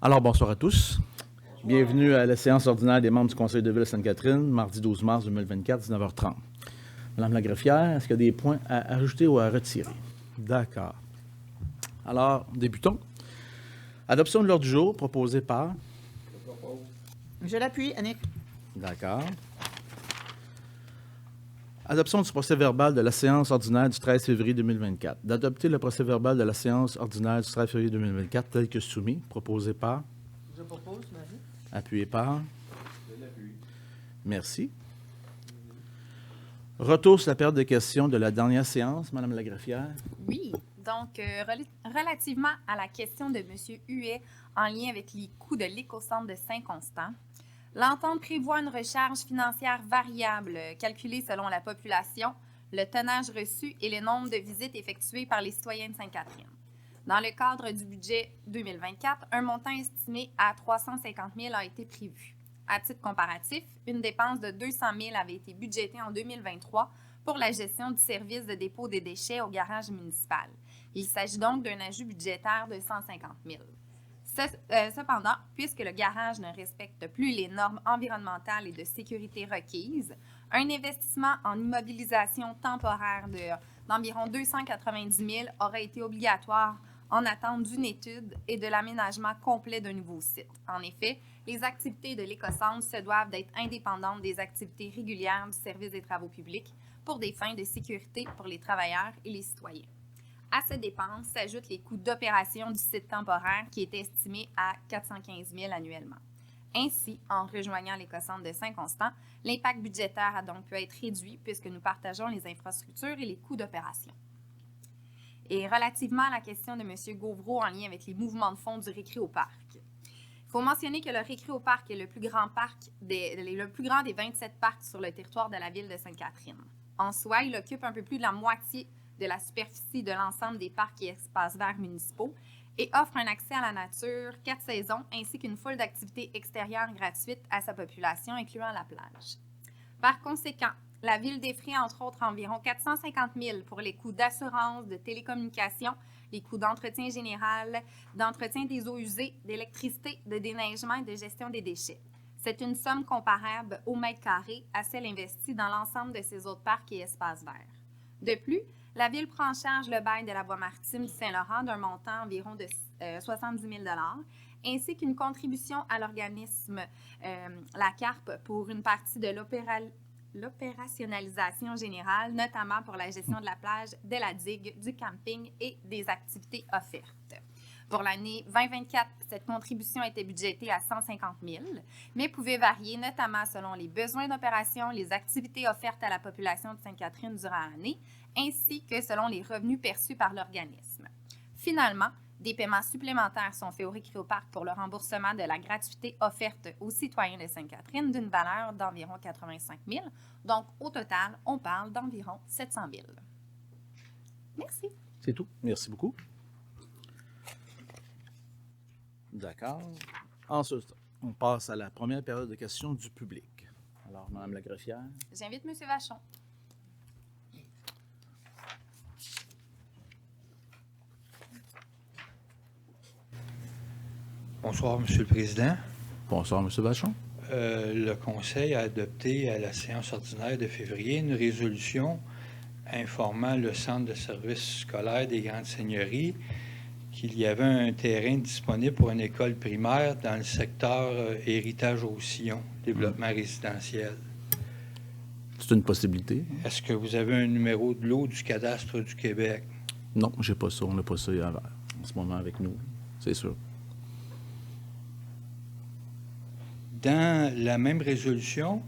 Alors, bonsoir à tous. Bienvenue à la séance ordinaire des membres du Conseil de ville de Sainte-Catherine, mardi 12 mars 2024, 19h30. Madame la greffière, est-ce qu'il y a des points à ajouter ou à retirer? D'accord. Alors, débutons. Adoption de l'ordre du jour proposé par... Je l'appuie, Annick. D'accord. Adoption du procès-verbal de la séance ordinaire du 13 février 2024. D'adopter le procès-verbal de la séance ordinaire du 13 février 2024 tel que soumis, proposé par... Je propose, Marie. Appuyé par... Je l'appuie. Merci. Retour sur la période de questions de la dernière séance, Madame la greffière. Oui, donc relativement à la question de M. Huet en lien avec les coûts de l'écocentre de Saint-Constant, l'entente prévoit une recharge financière variable calculée selon la population, le tonnage reçu et le nombre de visites effectuées par les citoyens de Sainte-Catherine. Dans le cadre du budget 2024, un montant estimé à 350 000 a été prévu. À titre comparatif, une dépense de 200 000 avait été budgétée en 2023 pour la gestion du service de dépôt des déchets au garage municipal. Il s'agit donc d'un ajout budgétaire de 150 000. Cependant, puisque le garage ne respecte plus les normes environnementales et de sécurité requises, un investissement en immobilisation temporaire d'environ 290 000 aurait été obligatoire en attente d'une étude et de l'aménagement complet d'un nouveau site. En effet, les activités de l'écocentre se doivent d'être indépendantes des activités régulières du service des travaux publics pour des fins de sécurité pour les travailleurs et les citoyens. À ces dépenses s'ajoutent les coûts d'opération du site temporaire qui est estimé à 415 000 annuellement. Ainsi, en rejoignant l'écocentre de Saint-Constant, l'impact budgétaire a donc pu être réduit puisque nous partageons les infrastructures et les coûts d'opération. Et relativement à la question de M. Gauvreau en lien avec les mouvements de fonds du Récréoparc, il faut mentionner que le Récréoparc est le plus grand des 27 parcs sur le territoire de la ville de Sainte-Catherine. En soi, il occupe un peu plus de la moitié de la superficie de l'ensemble des parcs et espaces verts municipaux et offre un accès à la nature, 4 saisons, ainsi qu'une foule d'activités extérieures gratuites à sa population, incluant la plage. Par conséquent, la Ville défrait entre autres environ 450 000 pour les coûts d'assurance, de télécommunications, les coûts d'entretien général, d'entretien des eaux usées, d'électricité, de déneigement et de gestion des déchets. C'est une somme comparable au mètre carré à celle investie dans l'ensemble de ces autres parcs et espaces verts. De plus, la Ville prend en charge le bail de la voie maritime du Saint-Laurent d'un montant environ de 70 000 ainsi qu'une contribution à l'organisme la CARP pour une partie de l'opérationnalisation générale, notamment pour la gestion de la plage, de la digue, du camping et des activités offertes. Pour l'année 2024, cette contribution était budgétée à 150 000, mais pouvait varier notamment selon les besoins d'opération, les activités offertes à la population de Sainte-Catherine durant l'année, ainsi que selon les revenus perçus par l'organisme. Finalement, des paiements supplémentaires sont faits au Récréoparc pour le remboursement de la gratuité offerte aux citoyens de Sainte-Catherine d'une valeur d'environ 85 000. Donc, au total, on parle d'environ 700 000. Merci. C'est tout. Merci beaucoup. D'accord. Ensuite, on passe à la première période de questions du public. Alors, Madame la greffière. J'invite M. Vachon. Bonsoir, Monsieur le Président. Bonsoir, M. Vachon. Le Conseil a adopté à la séance ordinaire de février une résolution informant le Centre de services scolaires des Grandes Seigneuries qu'il y avait un terrain disponible pour une école primaire dans le secteur héritage au Sillon, développement résidentiel. C'est une possibilité. Est-ce que vous avez un numéro de lot du cadastre du Québec? Non, j'ai pas ça. On n'a pas ça en ce moment avec nous, c'est sûr. Dans la même résolution,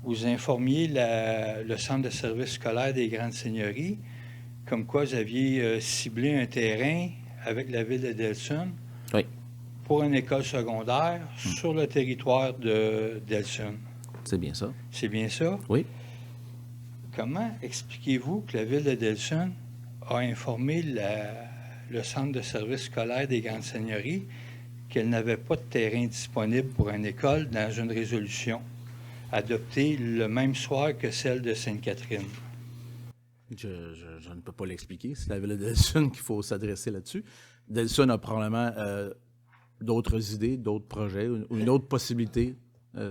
vous informiez le Centre de services scolaires des Grandes Seigneuries comme quoi vous aviez ciblé un terrain avec la ville de Delsun pour une école secondaire sur le territoire de Delsun. C'est bien ça. C'est bien ça? Oui. Comment expliquez-vous que la ville de Delsun a informé le Centre de services scolaires des Grandes Seigneuries qu'elle n'avait pas de terrain disponible pour une école dans une résolution adoptée le même soir que celle de Sainte-Catherine? Je ne peux pas l'expliquer. C'est la ville de Delsun qu'il faut s'adresser là-dessus. Delsun a probablement d'autres idées, d'autres projets, ou une autre possibilité.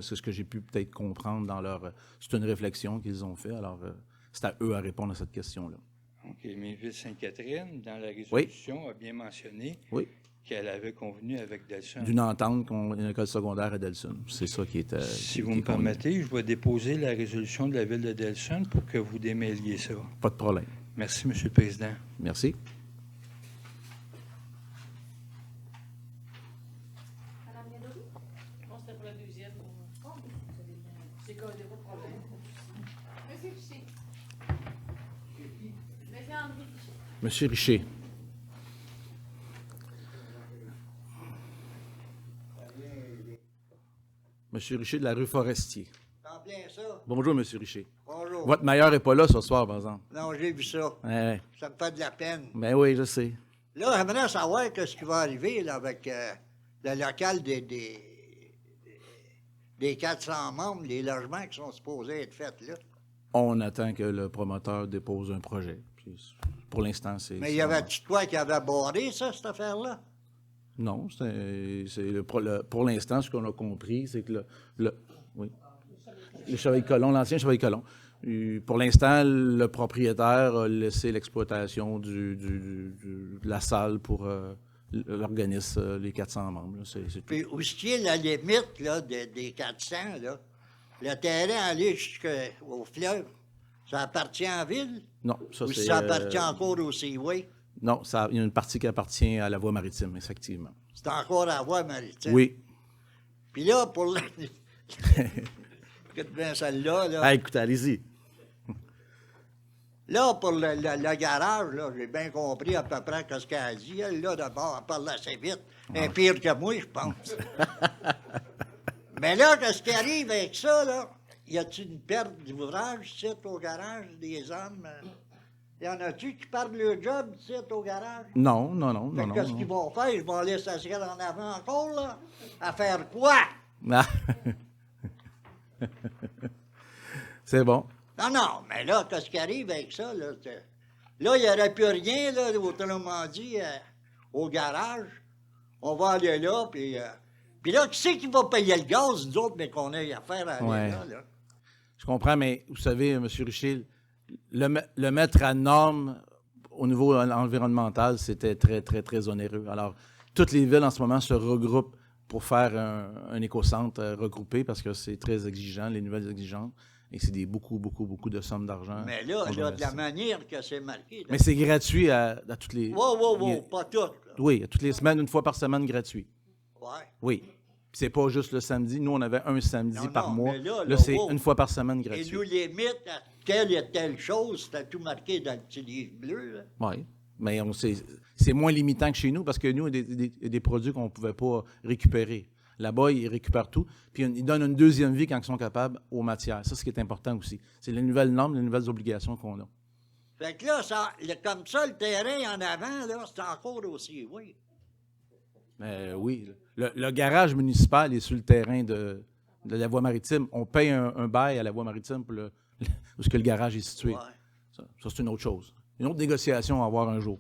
C'est ce que j'ai pu peut-être comprendre dans leur... c'est une réflexion qu'ils ont fait. Alors, c'est à eux à répondre à cette question-là. OK. Mais Ville-Sainte-Catherine, dans la résolution, a bien mentionné Oui. qu'elle avait convenu avec Delson. D'une entente qu'on une école secondaire à Delson. C'est ça qui est... Si vous me permettez, je vais déposer la résolution de la Ville de Delson pour que vous démêliez ça. Pas de problème. Merci, M. le Président. Merci. Monsieur Richer. Monsieur Richer de la rue Forestier. T'en bien ça? Bonjour, Monsieur Richer. Bonjour. Votre meilleur n'est pas là ce soir, par exemple. Non, j'ai vu ça. Ouais. Ça me fait de la peine. Ben oui, je sais. Là, j'aimerais savoir ce qui va arriver là, avec le local des 400 membres, les logements qui sont supposés être faits là. On attend que le promoteur dépose un projet. Puis, pour l'instant, c'est... Mais il y avait-tu toi qui avait abordé ça, cette affaire-là? Non, pour l'instant, ce qu'on a compris, c'est que oui, le Chevalier-Colomb, l'ancien Chevalier-Colomb, pour l'instant, le propriétaire a laissé l'exploitation de la salle pour l'organisme, les 400 membres. Là, c'est tout. Puis où est-ce qu'il y a la limite là, des 400, là? Le terrain allé jusqu'au fleuve, ça appartient à la ville? Non, ça Ou c'est... ça appartient encore au Seaway? Non, il y a une partie qui appartient à la voie maritime, effectivement. C'est encore à la voie maritime? Oui. Puis là, pour la... Écoute bien celle-là, là. Ah, écoutez, allez-y. Là, pour le garage, là, j'ai bien compris à peu près ce qu'elle a dit. Elle, là, d'abord, elle parle assez vite. Elle est pire que moi, je pense. Mais là, qu'est-ce qui arrive avec ça, là? Y a-t-il une perte d'ouvrage, ici, au garage, des hommes? Y en a-tu qui perdent leur job, ici, au garage? Non. Fait que qu'est-ce qu'ils vont faire? Ils vont aller s'asseoir en avant encore, là? À faire quoi? Ah. C'est bon. Non, mais là, qu'est-ce qui arrive avec ça, là? Là, il n'y aurait plus rien, là, autrement dit, au garage. On va aller là, puis là, qui c'est qui va payer le gaz, nous autres, mais qu'on ait affaire à aller Ouais. là? Je comprends, mais vous savez, M. Richer, le mettre à norme au niveau environnemental, c'était très, très, très onéreux. Alors, toutes les villes en ce moment se regroupent pour faire un écocentre regroupé parce que c'est très exigeant, les nouvelles exigences, et c'est beaucoup de sommes d'argent. Mais là, de la manière que c'est marqué. Là. Mais c'est gratuit à toutes les... Wow, pas tout. Là. Oui, à toutes les semaines, une fois par semaine, gratuit. Ouais. Oui. Puis c'est pas juste le samedi. Nous, on avait un samedi Non, par mois. mais là, C'est wow. une fois par semaine Et gratuit. nous limite à telle et telle chose, c'était tout marqué dans le petit livre bleu. Là. Oui. Mais c'est moins limitant que chez nous parce que nous, il y a des produits qu'on ne pouvait pas récupérer. Là-bas, ils récupèrent tout. Puis ils donnent une deuxième vie quand ils sont capables aux matières. Ça, c'est ce qui est important aussi. C'est les nouvelles normes, les nouvelles obligations qu'on a. Fait que là, comme ça, le terrain en avant, là, c'est encore aussi, oui. Mais oui. Le garage municipal est sur le terrain de la voie maritime. On paye un bail à la voie maritime pour où est-ce que le garage est situé. Ouais. Ça, c'est une autre chose. Une autre négociation à avoir un jour.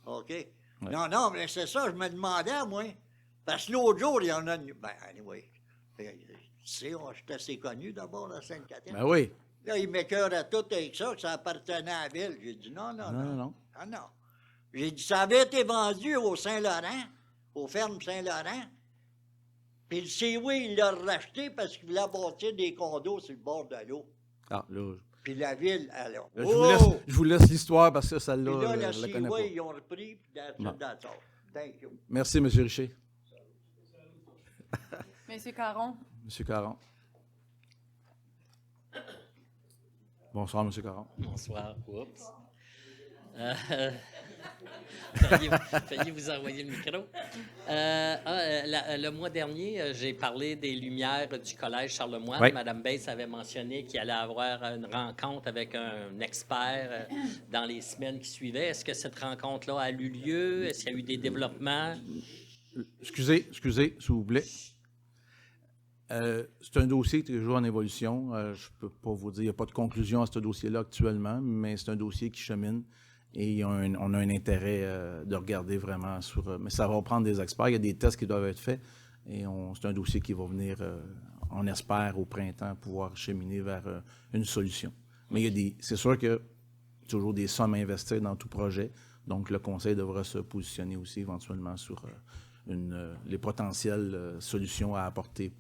OK. Non, mais c'est ça, je me demandais, moi. Parce que l'autre jour, il y en a une. Ben, anyway. Tu sais, j'étais assez connu d'abord à Sainte-Catherine. Ben oui. Là, il m'écœurait tout avec ça, que ça appartenait à la ville. J'ai dit non. Non. Ah non. J'ai dit, ça avait été vendu au Saint-Laurent, aux fermes Saint-Laurent. Puis le CIWI, il l'a racheté parce qu'il voulait bâtir des condos sur le bord de l'eau. Ah, là, Puis la ville, alors. là, je vous laisse l'histoire parce que Puis celle-là, là, je le la connais CIWI, pas. ils ont repris, puis that's all. Thank you. Merci, M. Richer. Monsieur Caron. M. Caron. Bonsoir, M. Caron. Bonsoir. Oups. Failli vous envoyer le micro. Le mois dernier, j'ai parlé des lumières du collège Charlemagne. Oui. Mme Bates avait mentionné qu'il allait avoir une rencontre avec un expert dans les semaines qui suivaient. Est-ce que cette rencontre-là a eu lieu? Est-ce qu'il y a eu des développements? Excusez, s'il vous plaît. C'est un dossier qui est toujours en évolution. Je ne peux pas vous dire, il n'y a pas de conclusion à ce dossier-là actuellement, mais c'est un dossier qui chemine Et on a un intérêt de regarder vraiment sur... mais ça va prendre des experts. Il y a des tests qui doivent être faits. Et c'est un dossier qui va venir, on espère, au printemps, pouvoir cheminer vers une solution. Mais c'est sûr qu'il y a toujours des sommes à investir dans tout projet. Donc, le Conseil devra se positionner aussi éventuellement sur les potentielles solutions à apporter.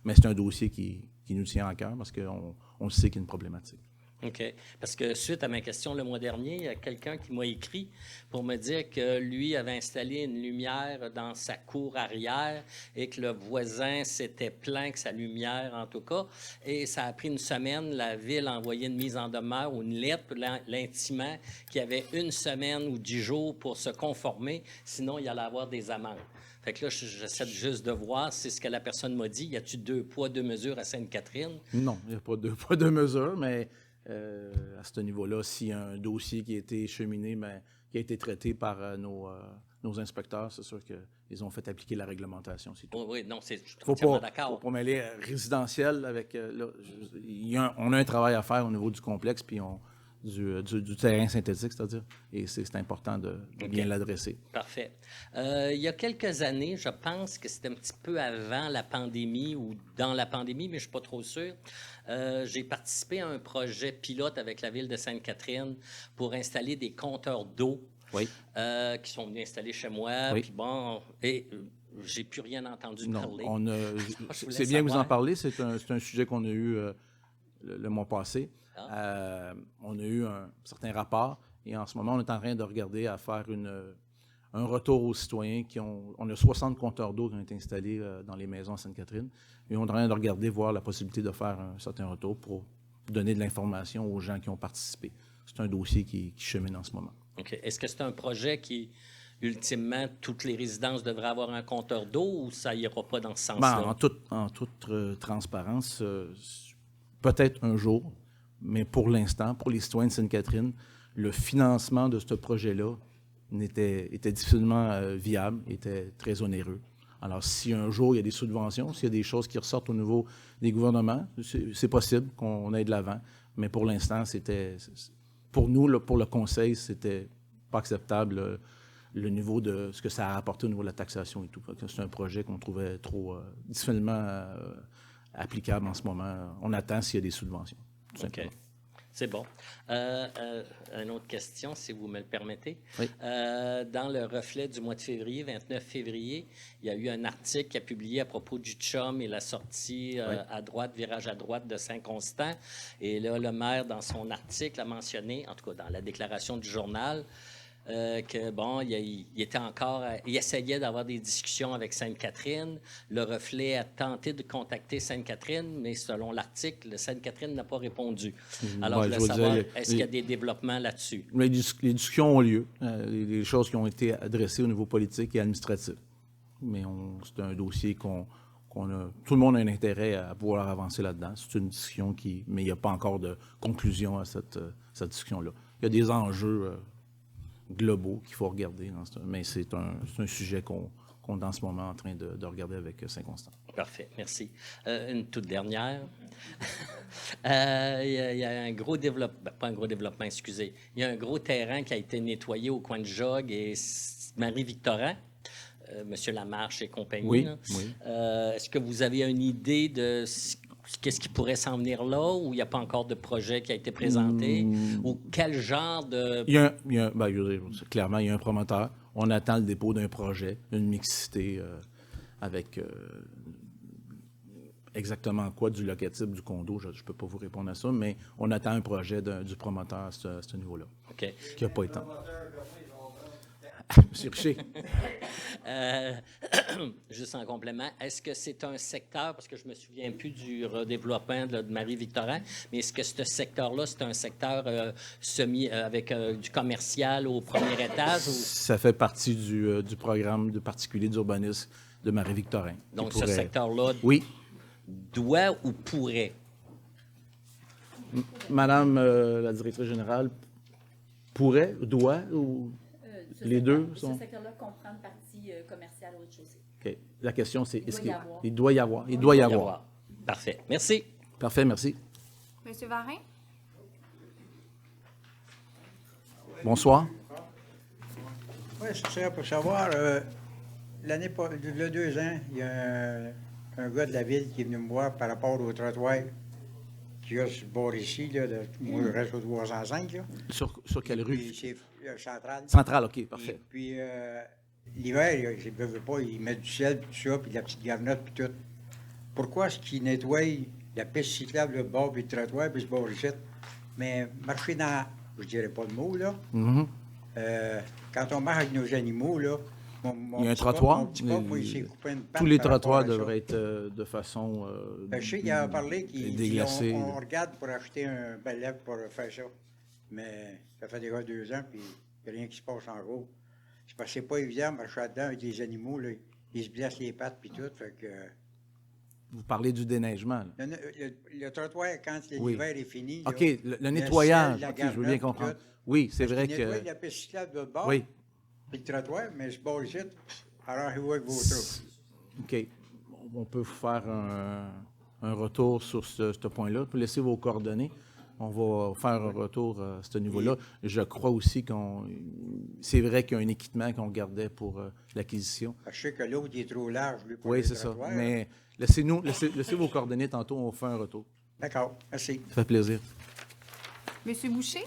Mais c'est un dossier qui nous tient à cœur parce qu'on sait qu'il y a une problématique. OK. Parce que suite à ma question le mois dernier, il y a quelqu'un qui m'a écrit pour me dire que lui avait installé une lumière dans sa cour arrière et que le voisin s'était plaint que sa lumière, en tout cas, et ça a pris une semaine. La Ville a envoyé une mise en demeure ou une lettre l'intimant qu'il y avait 1 semaine ou 10 jours pour se conformer, sinon il allait avoir des amendes. Fait que là, j'essaie juste de voir, c'est ce que la personne m'a dit. Y a-t-il 2 poids, 2 mesures à Sainte-Catherine? Non, il n'y a pas 2 poids, 2 mesures, mais à ce niveau-là, s'il y a un dossier qui a été cheminé, mais qui a été traité par nos inspecteurs, c'est sûr qu'ils ont fait appliquer la réglementation. C'est tout. Oui, non, je suis Faut entièrement pas d'accord. mêler résidentiel avec... on a un travail à faire au niveau du complexe, puis du terrain synthétique, c'est-à-dire, et c'est important de bien l'adresser. Parfait. Il y a quelques années, je pense que c'était un petit peu avant la pandémie ou dans la pandémie, mais je ne suis pas trop sûr, j'ai participé à un projet pilote avec la Ville de Sainte-Catherine pour installer des compteurs d'eau qui sont venus installer chez moi. Oui. Puis bon, j'ai plus rien entendu parler. C'est bien que vous en parlez, c'est un sujet qu'on a eu le mois passé. On a eu un certain rapport et en ce moment, on est en train de regarder à faire un retour aux citoyens on a 60 compteurs d'eau qui ont été installés dans les maisons à Sainte-Catherine et on est en train de regarder, voir la possibilité de faire un certain retour pour donner de l'information aux gens qui ont participé. C'est un dossier qui chemine en ce moment. OK. Est-ce que c'est un projet qui, ultimement, toutes les résidences devraient avoir un compteur d'eau ou ça n'ira pas dans ce sens-là? En toute transparence, peut-être un jour, mais pour l'instant, pour les citoyens de Sainte-Catherine, le financement de ce projet-là était difficilement viable, était très onéreux. Alors, si un jour il y a des subventions, s'il y a des choses qui ressortent au niveau des gouvernements, c'est possible qu'on aille de l'avant. Mais pour l'instant, pour nous, pour le Conseil, c'était pas acceptable le niveau de ce que ça a apporté au niveau de la taxation et tout. C'est un projet qu'on trouvait trop difficilement applicable en ce moment. On attend s'il y a des subventions. OK. C'est bon. Une autre question, si vous me le permettez. Oui. Dans le reflet du mois de février, 29 février, il y a eu un article qui a publié à propos du chum et la sortie à droite, virage à droite de Saint-Constant. Et là, le maire, dans son article, a mentionné, en tout cas dans la déclaration du journal, que, bon, il essayait d'avoir des discussions avec Sainte-Catherine. Le reflet a tenté de contacter Sainte-Catherine, mais selon l'article, Sainte-Catherine n'a pas répondu. Alors, je voulais savoir, est-ce qu'il y a des développements là-dessus? Les discussions ont lieu. Les choses qui ont été adressées au niveau politique et administratif. Mais c'est un dossier tout le monde a un intérêt à pouvoir avancer là-dedans. C'est une discussion mais il n'y a pas encore de conclusion à cette discussion-là. Il y a des enjeux globaux qu'il faut regarder. Mais c'est un sujet qu'on est en ce moment en train de regarder avec Saint-Constant. Parfait, merci. Une toute dernière. Il y a un gros développement, pas un gros développement, excusez. Il y a un gros terrain qui a été nettoyé au coin de Jog et Marie-Victorin, Monsieur Lamarche et compagnie. Oui, là. oui. Est-ce que vous avez une idée de qu'est-ce qui pourrait s'en venir là, ou il n'y a pas encore de projet qui a été présenté, ou quel genre de... Clairement, il y a un promoteur. On attend le dépôt d'un projet, une mixité avec exactement quoi du locatif du condo. Je ne peux pas vous répondre à ça, mais on attend un projet du promoteur à ce niveau-là. OK. Qui n'a pas été. Monsieur Richer. Juste en complément, est-ce que c'est un secteur, parce que je ne me souviens plus du redéveloppement de Marie-Victorin, mais est-ce que ce secteur-là, c'est un secteur avec du commercial au premier étage? Ou... Ça fait partie du programme de particulier d'urbanisme de Marie-Victorin. Donc, ce secteur-là doit ou pourrait? Madame la directrice générale, pourrait, doit ou... Les deux sont... Ce secteur-là comprend une partie commerciale au rez-de-chaussée. OK. La question, c'est est-ce qu'il Il doit y avoir. Il doit y avoir. Parfait. Merci. Parfait, merci. Monsieur Varin? Bonsoir. Oui, c'est ça, pour savoir, il y a 2 ans, il y a un gars de la ville qui est venu me voir par rapport au trottoir qu'il y a sur le bord ici, là, moi, je reste au 305, là. Sur quelle rue? Puis c'est central. Centrale, OK, Et parfait. puis, l'hiver, il ne veut pas, il met du sel, puis tout ça, puis de la petite garnotte, puis tout. Pourquoi est-ce qu'il nettoie la piste cyclable, le bord, puis le trottoir, puis ce bord ici? Mais marcher dans, je dirais pas le mot, là. Mhm. Quand on marche avec nos animaux, là, Il y a un trottoir. Mon petit pop, moi, il s'est coupé une patte Tous les par rapport trottoirs à ça. devraient être de façon Je sais qu'il a parlé qu'il déglacée. on regarde pour acheter un balai pour faire ça. Mais ça fait déjà 2 ans, puis il n'y a rien qui se passe en gros. C'est parce que c'est pas évident de marcher là-dedans avec des animaux, là. Ils se blessent les pattes puis tout. Fait que, Vous parlez du déneigement. Là. le trottoir, quand Oui. l'hiver est fini. OK, là, le nettoyage. la OK, je veux bien garnotte, comprendre. tout. Oui, c'est vrai Il nettoie que... la piste cyclable de bord, Oui, puis le trottoir, mais ce bord ici, alors il voit avec vos trucs. OK. On peut vous faire un retour sur ce point-là. Vous laissez vos coordonnées. On va faire un retour à ce niveau-là. Je crois aussi c'est vrai qu'il y a un équipement qu'on gardait pour l'acquisition. Je sais que l'autre, il est trop large, lui, pour Oui, le c'est ça. trottoir. Mais laissez vos coordonnées tantôt, on fait un retour. D'accord, merci. Ça fait plaisir. Monsieur Boucher?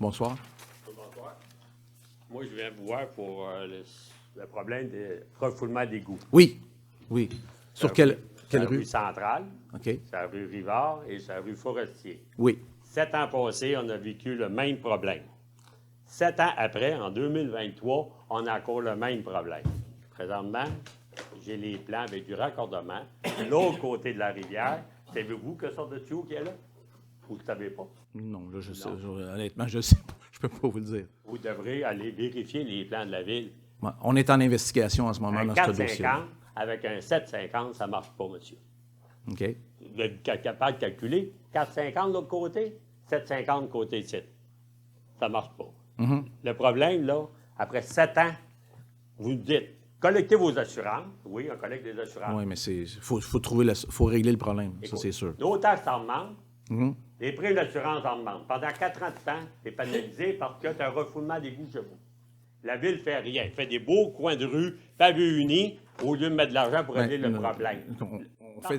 Bonsoir. Bonsoir. Moi, je viens vous voir pour le problème de refoulement d'égouts. Oui, oui. Sur C'est quelle la rue? rue Centrale, OK. c'est la rue Rivard et c'est la rue Forestier. Oui. 7 ans passés, on a vécu le même problème. 7 ans après, en 2023, on a encore le même problème. Présentement, j'ai les plans avec du raccordement. L'autre côté de la rivière, savez-vous quelle sorte de tuyau qu'il y a là? Vous ne le savez pas. Non, là, je sais. Honnêtement, je ne sais pas. Je ne peux pas vous le dire. Vous devrez aller vérifier les plans de la ville. Ouais, on est en investigation en ce moment Un dans ce dossier. 450 avec un 750, ça ne marche pas, monsieur. OK. Vous êtes capable de calculer 450 de l'autre côté, 750 côté ici. Ça ne marche pas. Mhm. Le problème, là, après 7 ans, vous dites, collectez vos assurances. Oui, on collecte des assurances. Oui, mais il faut régler le problème, ça Écoute, c'est sûr. Nos taxes en demandent, Mhm. les primes d'assurance en demandent. Pendant 4 ans de temps, tu es pénalisé parce que tu as un refoulement d'égouts chez vous. La ville ne fait rien. Elle fait des beaux coins de rue, pavés unis, au lieu de mettre de l'argent pour régler le problème.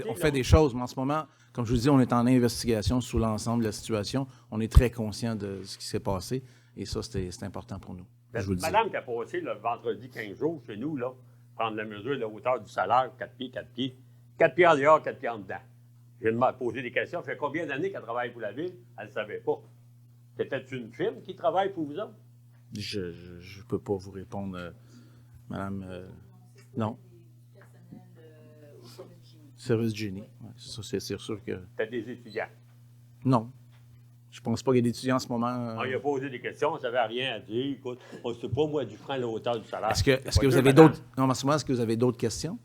On fait des choses, mais en ce moment, comme je vous dis, on est en investigation sur l'ensemble de la situation. On est très conscient de ce qui s'est passé et ça, c'est important pour nous. Je vous le dis. Madame qui a passé le vendredi 15 jours chez nous, là, prendre la mesure de la hauteur du salaire, 4 pieds, 4 pieds. 4 pieds en dehors, 4 pieds en dedans. Je viens de me poser des questions. Ça fait combien d'années qu'elle travaille pour la ville? Elle ne savait pas. C'était une firme qui travaille pour vous autres? Je ne peux pas vous répondre, madame. Non. Service Génie. Ouais, ça, c'est sûr que. C'était des étudiants. Non. Je pense pas qu'il y ait d'étudiants en ce moment. On lui a posé des questions, on ne savait rien à dire. Écoute, on ne sait pas, moi, du franc, la hauteur du salaire. Est-ce que C'est vous pas avez dur, madame. d'autres. Non, mais en ce moment, est-ce que vous avez d'autres questions?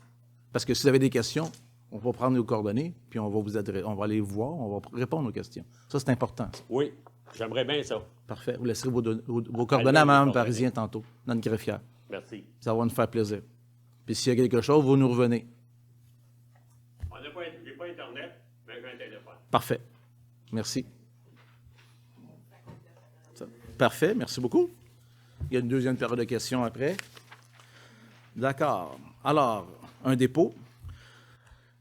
Parce que si vous avez des questions, on va prendre nos coordonnées, puis on va aller vous voir, on va répondre aux quesons. Ça, c'est important. Ça. Oui, j'aimerais bien ça. Parfait. Vous laisserez vos coordonnées à Mme Parisien tantôt, notre greffière. Merci. Ça va nous faire plaisir. Puis s'il y a quelque chose, vous nous revenez. J'ai pas Internet, mais j'ai un téléphone. Parfait. Merci. Parfait. Merci beaucoup. Il y a une deuxième période de questions après. D'accord. Alors, un dépôt.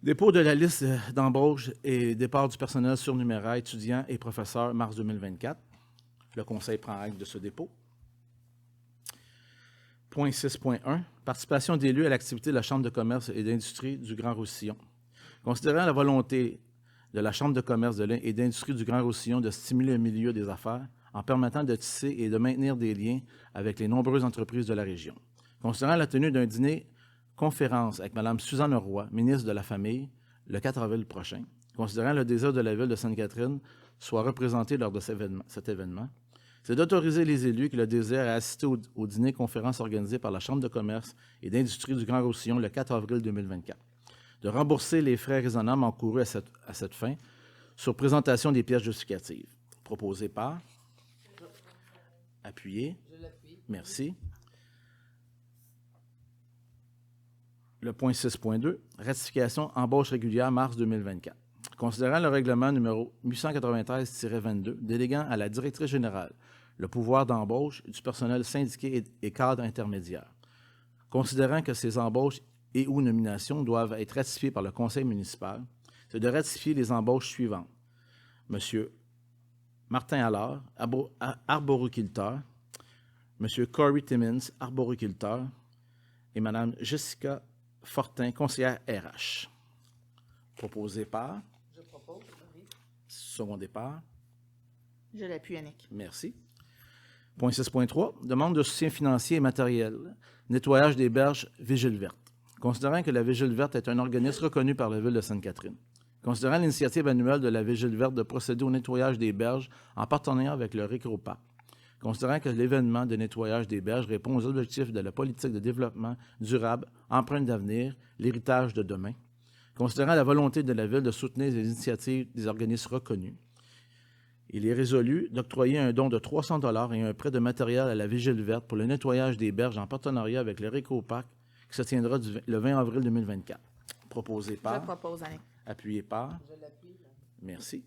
Dépôt de la liste d'embauche et départ du personnel surnuméraire étudiants et professeurs mars 2024. Le Conseil prend acte de ce dépôt. Point 6.1. Participation d'élus à l'activité de la Chambre de commerce et d'industrie du Grand-Roussillon. Considérant la volonté de la Chambre de commerce et d'industrie du Grand-Roussillon de stimuler le milieu des affaires en permettant de tisser et de maintenir des liens avec les nombreuses entreprises de la région. Considérant la tenue d'un dîner-conférence avec Mme Suzanne Roy, ministre de la Famille, le 4 avril prochain, considérant le désir de la Ville de Sainte-Catherine soit représenté lors de cet événement, c'est d'autoriser les élus qui le désirent à assister au dîner-conférence organisé par la Chambre de commerce et d'industrie du Grand-Roussillon le 4 avril 2024, de rembourser les frais raisonnables encourus à cette fin sur présentation des pièces justificatives. Proposé par... Appuyé. Je l'appuie. Merci. Le point 6.2, ratification embauche régulière mars 2024. Considérant le règlement numéro 893-22, déléguant à la directrice générale le pouvoir d'embauche du personnel syndiqué et cadre intermédiaire. Considérant que ces embauches et ou nominations doivent être ratifiées par le conseil municipal, c'est de ratifier les embauches suivantes. Monsieur Martin Allard, arboriculteur, Monsieur Corey Timmins, arboriculteur, et Madame Jessica Fortin, conseillère RH. Proposé par... Je propose, oui. Secondé par... Je l'appuie, Annick. Merci. Point 6.3. Demande de soutien financier et matériel. Nettoyage des berges Vigile verte. Considérant que la Vigile verte est un organisme reconnu par la Ville de Sainte-Catherine. Considérant l'initiative annuelle de la Vigile verte de procéder au nettoyage des berges en partenariat avec le Récroparc. Considérant que l'événement de nettoyage des berges répond aux objectifs de la politique de développement durable, empreinte d'avenir, l'héritage de demain. Considérant la volonté de la Ville de soutenir les initiatives des organismes reconnus. Il est résolu d'octroyer un don de 300 $ et un prêt de matériel à la Vigile verte pour le nettoyage des berges en partenariat avec le Récroparc qui se tiendra le 20 avril 2024. Proposé Je par... propose, Annick. Appuyé par... Je l'appuie. Merci.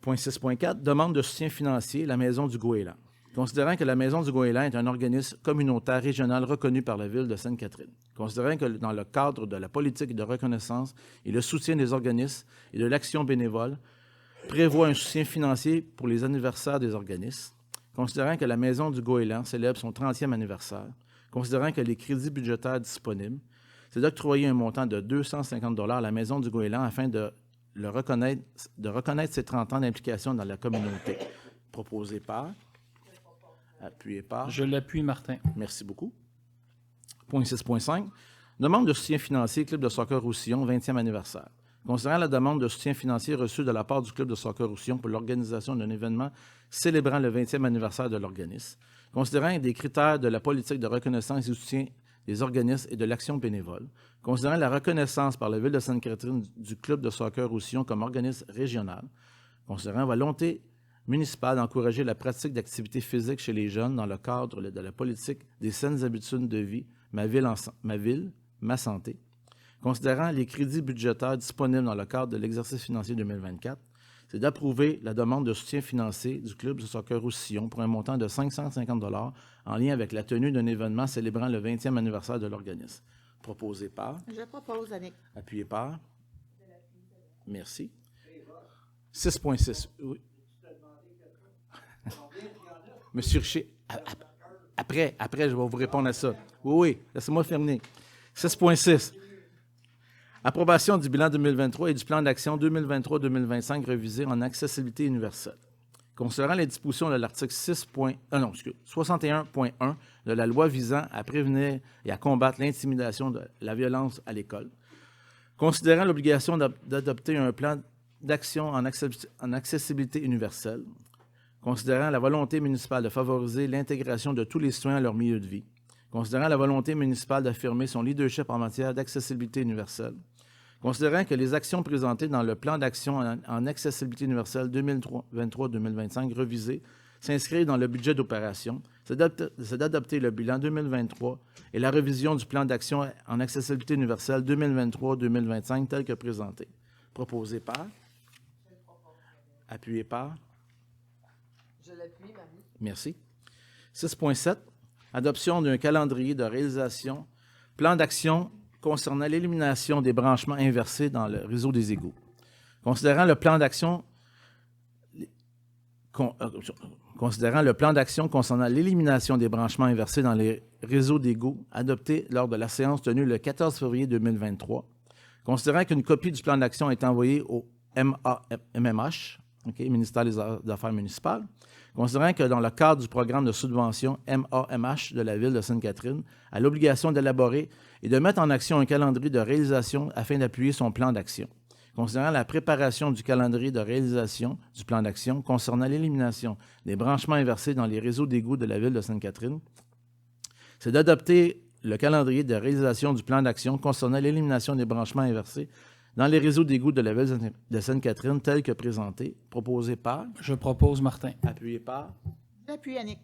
Point 6.4. Demande de soutien financier, la Maison du Goéland. Considérant que la Maison du Goéland est un organisme communautaire régional reconnu par la Ville de Sainte-Catherine. Considérant que dans le cadre de la politique de reconnaissance et le soutien des organismes et de l'action bénévole, prévoit un soutien financier pour les anniversaires des organismes. Considérant que la Maison du Goéland célèbre son 30e anniversaire. Considérant que les crédits budgétaires disponibles, c'est d'octroyer un montant de 250 $ à la Maison du Goéland afin de reconnaître ses 30 ans d'implication dans la communauté. Proposé par... Appuyé par... Je l'appuie, Martin. Merci beaucoup. Point 6.5. Demande de soutien financier Club de soccer Roussillon, 20e anniversaire. Considérant la demande de soutien financier reçue de la part du Club de soccer Roussillon pour l'organisation d'un événement célébrant le 20e anniversaire de l'organisme, considérant des critères de la politique de reconnaissance et soutien des organismes et de l'action bénévole, considérant la reconnaissance par la Ville de Sainte-Catherine du Club de soccer Roussillon comme organisme régional, considérant la volonté municipale d'encourager la pratique d'activités physiques chez les jeunes dans le cadre de la politique des saines habitudes de vie, ma ville, ma santé, considérant les crédits budgétaires disponibles dans le cadre de l'exercice financier 2024, c'est d'approuver la demande de soutien financier du Club de soccer Roussillon pour un montant de 550 $ en lien avec la tenue d'un événement célébrant le 20e anniversaire de l'organisme. Proposé par... Je propose, Annick. Appuyé par... Merci. 6.6. Oui. Monsieur Richer, après, je vais vous répondre à ça. Oui, laissez-moi terminer. 6.6. Approbation du bilan 2023 et du plan d'action 2023-2025 révisé en accessibilité universelle. Considérant les dispositions de l'article 61.1 de la loi visant à prévenir et à combattre l'intimidation de la violence à l'école, considérant l'obligation d'adopter un plan d'action en accessibilité universelle, considérant la volonté municipale de favoriser l'intégration de tous les citoyens à leur milieu de vie, considérant la volonté municipale d'affirmer son leadership en matière d'accessibilité universelle, considérant que les actions présentées dans le plan d'action en accessibilité universelle 2023-2025 revisé s'inscrivent dans le budget d'opération, c'est d'adopter le bilan 2023 et la révision du plan d'action en accessibilité universelle 2023-2025 tel que présenté. Proposé par? Appuyé par? Je l'appuie, Marie. Merci. 6.7. Adoption d'un calendrier de réalisation, plan d'action concernant l'élimination des branchements inversés dans le réseau des égouts. Considérant le plan d'action concernant l'élimination des branchements inversés dans les réseaux d'égouts adopté lors de la séance tenue le 14 février 2023, considérant qu'une copie du plan d'action est envoyée au MAMH, ministère des Affaires municipales, considérant que dans le cadre du programme de subvention MAMH de la Ville de Sainte-Catherine, a l'obligation d'élaborer et de mettre en action un calendrier de réalisation afin d'appuyer son plan d'action. Considérant la préparation du calendrier de réalisation du plan d'action concernant l'élimination des branchements inversés dans les réseaux d'égouts de la Ville de Sainte-Catherine, c'est d'adopter le calendrier de réalisation du plan d'action concernant l'élimination des branchements inversés dans les réseaux d'égouts de la Ville de Sainte-Catherine tel que présenté, proposé par... Je propose, Martin. Appuyé par... J'appuie, Annick.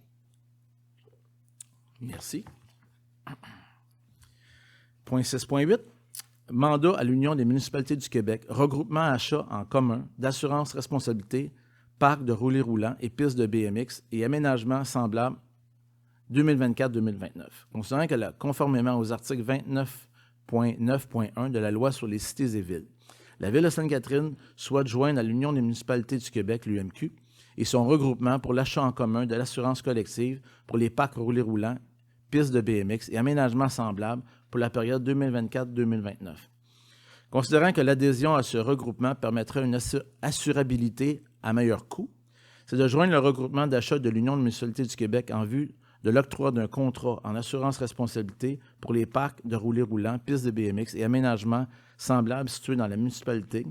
Merci. Point 6.8. mandat à l'Union des municipalités du Québec, regroupement achat en commun d'assurance responsabilité, parc de roulés roulants et pistes de BMX et aménagements semblables 2024-2029. Considérant que, conformément aux articles 29.9.1 de la Loi sur les cités et villes, la Ville de Sainte-Catherine souhaite joindre à l'Union des municipalités du Québec, l'UMQ, et son regroupement pour l'achat en commun de l'assurance collective pour les parcs roulés roulants, pistes de BMX et aménagements semblables pour la période 2024-2029. Considérant que l'adhésion à ce regroupement permettrait une assurabilité à meilleur coût, c'est de joindre le regroupement d'achat de l'Union des municipalités du Québec en vue de l'octroi d'un contrat en assurance responsabilité pour les parcs de roulés roulants, pistes de BMX et aménagements semblables situés dans la municipalité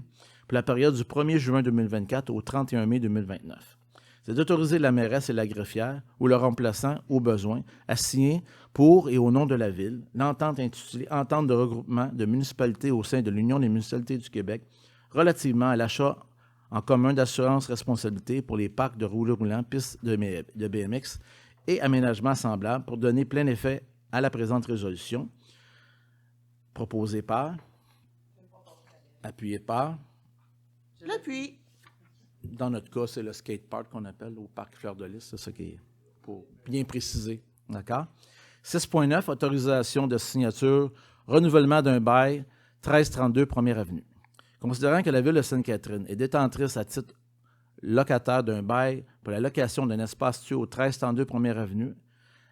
pour la période du 1er juin 2024 au 31 mai 2029. C'est d'autoriser la mairesse et la greffière ou le remplaçant, au besoin, à signer pour et au nom de la Ville l'entente intitulée « Entente de regroupement de municipalités au sein de l'Union des municipalités du Québec relativement à l'achat en commun d'assurance responsabilité pour les parcs de roulés roulants, pistes de BMX et aménagements semblables pour donner plein effet à la présente résolution proposée par, appuyée par, Je l'appuie. dans notre cas, c'est le skate park qu'on appelle au parc Fleur de Lys, c'est ça qui est pour bien préciser. D'accord? 6.9, autorisation de signature, renouvellement d'un bail, 1332 Première Avenue. Considérant que la Ville de Sainte-Catherine est détentrice à titre locataire d'un bail pour la location d'un espace situé au 1332 Première Avenue,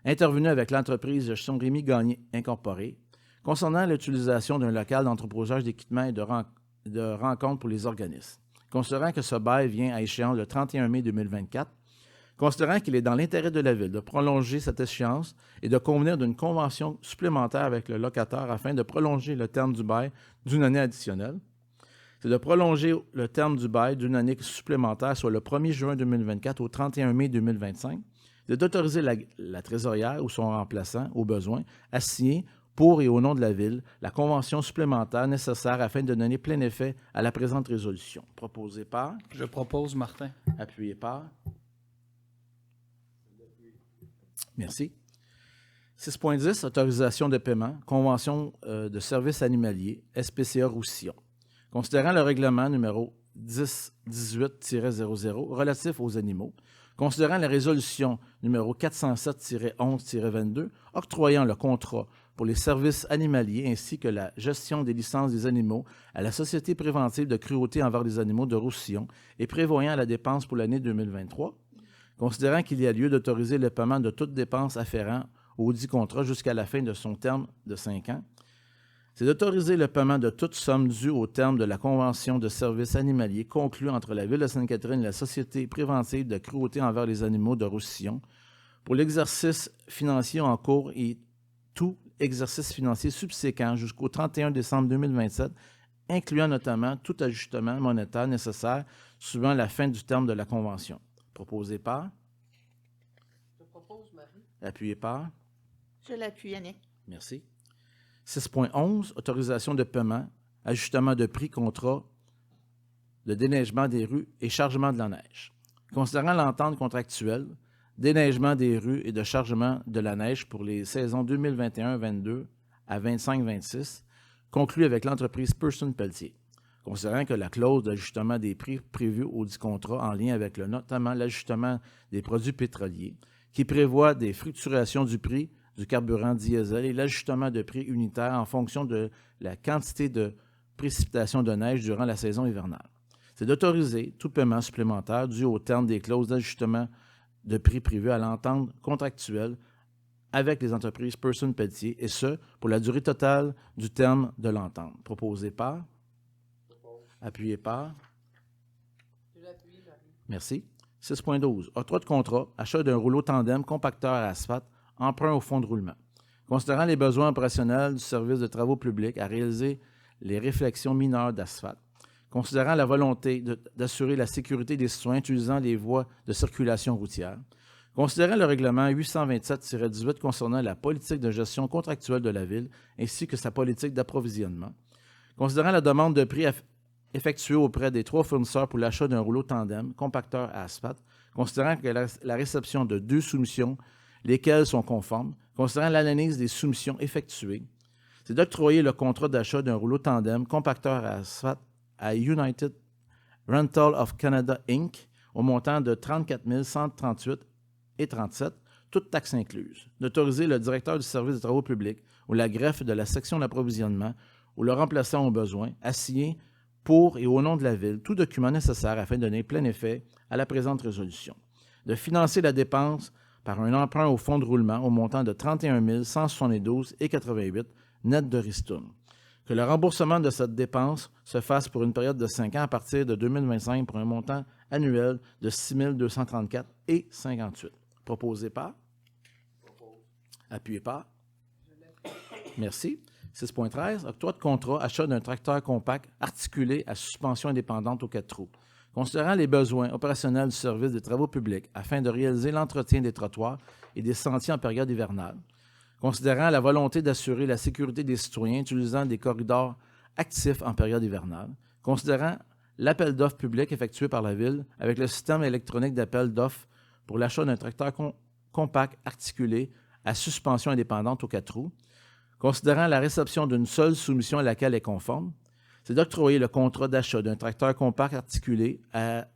intervenu avec l'entreprise de gestion Rémi Gagné Incorporée, concernant l'utilisation d'un local d'entreposage d'équipements et de rencontres pour les organismes. Considérant que ce bail vient à échéance le 31 mai 2024, considérant qu'il est dans l'intérêt de la Ville de prolonger cette échéance et de convenir d'une convention supplémentaire avec le locataire afin de prolonger le terme du bail d'une année additionnelle, c'est de prolonger le terme du bail d'une année supplémentaire, soit le 1er juin 2024 au 31 mai 2025, c'est d'autoriser la trésorière ou son remplaçant, au besoin, à signer pour et au nom de la Ville la convention supplémentaire nécessaire afin de donner plein effet à la présente résolution. Proposée par, Je propose, Martin. appuyée par. Merci. 6.10, autorisation de paiement, convention de services animaliers, SPCA Roussillon. Considérant le règlement numéro 1018-00 relatif aux animaux, considérant la résolution numéro 407-11-22 octroyant le contrat pour les services animaliers ainsi que la gestion des licences des animaux à la Société préventive de cruauté envers les animaux de Roussillon et prévoyant la dépense pour l'année 2023, considérant qu'il y a lieu d'autoriser le paiement de toute dépense afférent au dit contrat jusqu'à la fin de son terme de 5 ans, c'est d'autoriser le paiement de toute somme due au terme de la convention de services animaliers conclue entre la Ville de Sainte-Catherine et la Société préventive de cruauté envers les animaux de Roussillon pour l'exercice financier en cours et tout exercice financier subséquent jusqu'au 31 décembre 2027, incluant notamment tout ajustement monétaire nécessaire suivant la fin du terme de la convention. Proposé par? Je propose, Marie. Appuyé par? Je l'appuie, Yannick. Merci. 6.11, autorisation de paiement, ajustement de prix, contrat de déneigement des rues et chargement de la neige. Considérant l'entente contractuelle, déneigement des rues et de chargement de la neige pour les saisons 2021-22 à 25-26, conclue avec l'entreprise Person Pelletier. Considérant que la clause d'ajustement des prix prévue au dit contrat en lien avec notamment l'ajustement des produits pétroliers, qui prévoit des fluctuations du prix du carburant diesel et l'ajustement de prix unitaire en fonction de la quantité de précipitations de neige durant la saison hivernale. C'est d'autoriser tout paiement supplémentaire dû au terme des clauses d'ajustement de prix prévues à l'entente contractuelle avec les entreprises Person Pelletier, et ce, pour la durée totale du terme de l'entente. Proposé par? Appuyé par? Je l'appuie, Marie. Merci. 6.12. Octroi de contrat, achat d'un rouleau tandem compacteur à asphalte, emprunt au fonds de roulement. Considérant les besoins opérationnels du service de travaux publics à réaliser les réflexions mineures d'asphalte, considérant la volonté d'assurer la sécurité des citoyens utilisant les voies de circulation routière, considérant le règlement 827-18 concernant la politique de gestion contractuelle de la Ville ainsi que sa politique d'approvisionnement, considérant la demande de prix effectuée auprès des 3 fournisseurs pour l'achat d'un rouleau tandem compacteur à asphalte, considérant que la réception de 2 soumissions lesquelles sont conformes, considérant l'analyse des soumissions effectuées, c'est d'octroyer le contrat d'achat d'un rouleau tandem compacteur à asphalte à United Rental of Canada, Inc., au montant de 34 138,37 toutes taxes incluses. D'autoriser le directeur du service des travaux publics ou la greffe de la section d'approvisionnement ou le remplaçant au besoin à signer pour et au nom de la Ville tout document nécessaire afin de donner plein effet à la présente résolution. De financer la dépense par un emprunt au fonds de roulement au montant de 31 172,88 net de ristourne. Que le remboursement de cette dépense se fasse pour une période de 5 ans à partir de 2025 pour un montant annuel de 6 234,58. Proposé par? Appuyé par? Merci. 6.13. Octroi de contrat, achat d'un tracteur compact articulé à suspension indépendante aux 4 roues. Considérant les besoins opérationnels du service des travaux publics afin de réaliser l'entretien des trottoirs et des sentiers en période hivernale, considérant la volonté d'assurer la sécurité des citoyens utilisant des corridors actifs en période hivernale, considérant l'appel d'offres public effectué par la Ville avec le système électronique d'appel d'offres pour l'achat d'un tracteur compact articulé à suspension indépendante aux 4 roues, considérant la réception d'une seule soumission à laquelle est conforme, c'est d'octroyer le contrat d'achat d'un tracteur compact articulé à